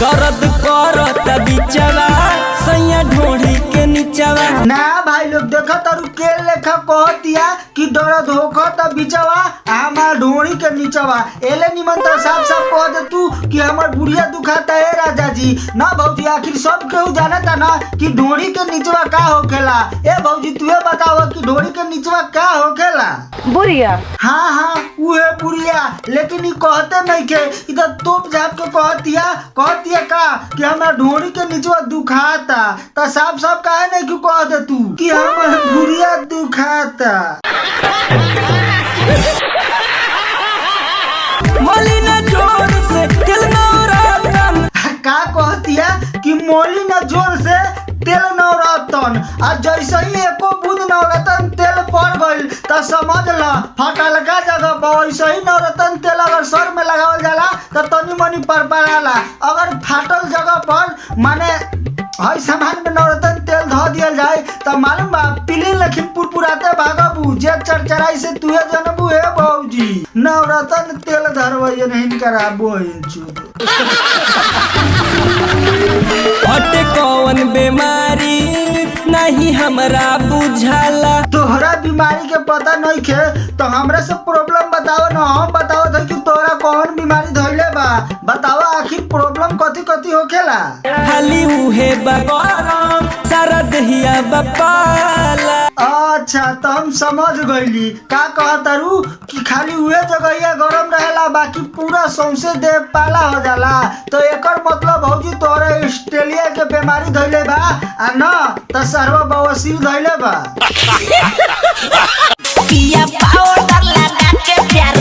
दर्द करत बिचवा सैया ढोढ़ी के नीचवा। ना भाई लोग देखो तारू के लेखा कहतिया कि दर्द होखत बिचवा हमार ढोड़ी के नीचवा। एले निमन तो साफ साफ कह दे तू कि हमार बुढ़िया दुखाता है राजा जी। ना भौजी आखिर सब केहू जानता ना कि ढोड़ी के नीचवा का होखेला। ए भौजी तुहे बताओ कि ढोड़ी के नीचवा का होखेला। बुढ़िया हाँ हाँ उहे बुढ़िया, लेकिन ई कहते नहीं के इधर तोप झाप के कहतिया का कि हमार ढोड़ी के नीचवा दुखाता। तो साफ साफ काहे नहीं क्यों कह दे तू कि हमार बुढ़िया दुखाता। मोली न जोर से दिल नौरतन का कहतिया कि मोली न जोर से तेल नवरतन। आ जैसे ही एको बूंद नवरतन तेल पड़ गइल तो समझ ल फटलका जगह पर वैसे ही नवरतन तेल अगर सर में लगावल जाला तो तनी मनी परपराला। अगर फाटल जगह पर माने हई सामान में नवरतन तेल धो दिया जाए तो मालूम बा पीली लखीमपुर पुराते भागबू जे चरचराई से तुहे जनबू हे भौजी। नवरतन तेल धरवैया नहीं कराबो इंचू। हटे कौन बीमारी नहीं हमरा बुझाला। तोहरा बीमारी के पता नहीं खे तो हमरा से प्रॉब्लम बताओ ना। हम बताओ था कि तोहरा कौन बीमारी धइले बा। बताओ आखिर प्रॉब्लम कथी कथी होखेला। खाली उहे बगरम सारा दहिया बपाला। अच्छा तो हम समझ गईली का कहतारू कि खाली उहे जगहिया गरम रहेला बाकी पूरा सौंसे देह पाला हो जाला। तो एकर मतलब भौजी तोहरा ऑस्ट्रेलिया के बीमारी धइले बा आ ना तो सर्व बवासीर धइले बा। पिया पाउडर लगा के प्यार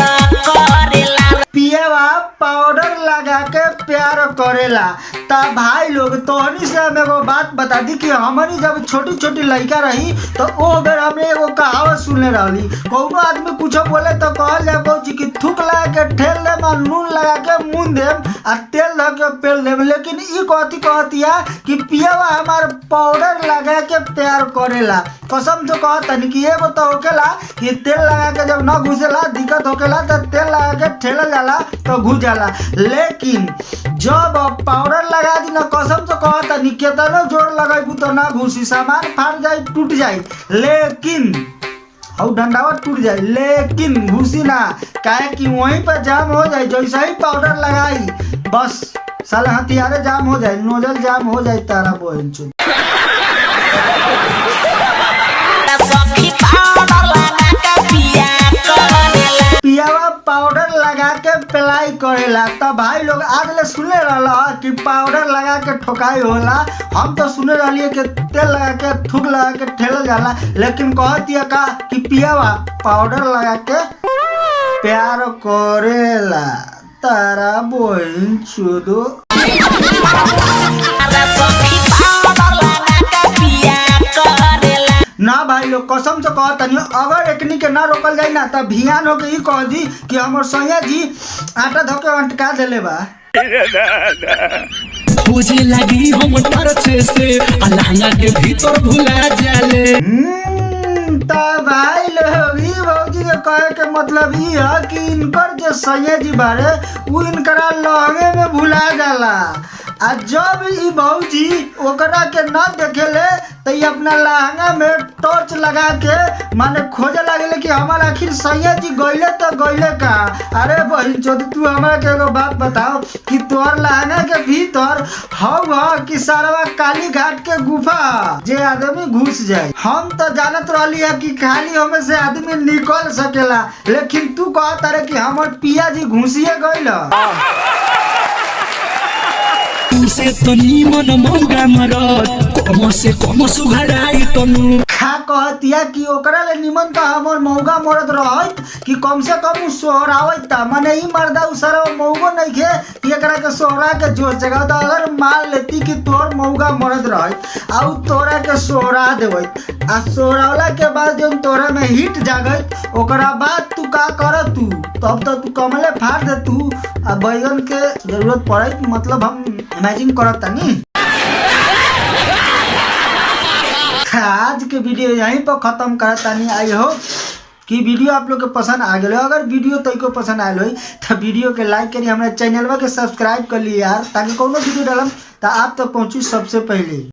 करेला। पियावा पाउडर लगा के प्यार करेला। ता भाई लोग तोहनी से हम एगो बात बता दी कि हमारी जब छोटी छोटी लड़का रही तो ओ बेर हमने एगो कहावत सुनले रहली। कौनो आदमी कुछ बोले तो कहल जाए भौजी कि थूक लगा के ठेल देम और नून लगा के मुन देम और तेल लगा के पेल देम। लेकिन ई कथी कहतिया कि पियावा हमार पाउडर लगा के प्यार करेला। कसम से कहतनी कि एगो तो होखेला कि तेल लगा के जब न घुसेला दिक्कत होखेला तो तेल लगा के ठेलल जाला तो घुस जाला। लेकिन जब पाउडर लगा दी ना कसम से कहतनी केतनो जोर लगाइबू तो ना घुसी। सामान फाट जाई टूट जाई लेकिन और डंडावा टूट जाए लेकिन घुसी ना। काहे कि वहीं पर जाम हो जाए। जैसे ही पाउडर लगाई बस साला हथियारे जाम हो जाए, नोजल जाम हो जाए तारा बहन चो। पियावा पाउडर लगा के पेलाई करेला। तो भाई लोग आज ले सुने रहला कि पाउडर लगा के ठोकाई होला। हम तो सुने रहलिए कि तेल लगा के थूक लगा के ठेलल जाला। लेकिन कहतिया का कि पियावा पाउडर लगा के प्यार करेला तारा बहन चोदो। ना भाई लोग कसम से कहतनी अगर एकनी के ना रोकल जाए ना तो भियान होके ई कह दी कि हमर सैया जी आटा धोके अंटका देले बा। मुझे लगी हम तरसे से अलहंगा के भीतर भुला जाले। तो भाई लोग ई भौजी के कहे के मतलब ई है कि इनकर जो सैया जी बारे उ इनकरा लहंगे में भुला जाला। आ जब ई भौजी ओकरा के न देखेले तो ये अपना लहंगा में टॉर्च लगा के माने खोजे लगेले कि हमार आखिर सैया जी गइले तो गइले का। अरे बहन चोद तू हमरा के एगो बात बताओ कि तोहर लहंगा के भीतर हव कि सारवा काली घाट के गुफा जे आदमी घुस जाए। हम तो जानत रहली है कि खाली हमें से आदमी निकल सकेला लेकिन तू कहत रे कि हमर पिया जी घुसिए गइल। तुमसे तो नीमन मौगा मरत कम से कम सुघराई तनु। खा कहतिया कि ओकरा ले निमन तो हमर मौगा मरद रहत कि कम से कम सोहरावत ता। माने ई मर्दा उसरा मौगो नहीं खे कि एकरा के सोहरा के जोश जगह। तो अगर मान लेती कि तोर मौगा मरद रहत आ तोरा के सोहरा देवत आ सोहरावला के बाद जब तोरा में हिट जागत ओकरा बाद तू का कर तू तब तो तू कमले फाड़ दे तू आ बैगन के जरूरत पड़े। मतलब हम इमेजिन करत तानी। आज के वीडियो यहीं पर खत्म करतानी। आई होप कि वीडियो आप लोग के पसंद आ गए। अगर वीडियो तइको पसंद आयल हो तो वीडियो के लाइक करिए, हमारे चैनलवा के सब्सक्राइब कर लिए यार, ताकि कोनो वीडियो डालम तो आप तक पहुँची सबसे पहले।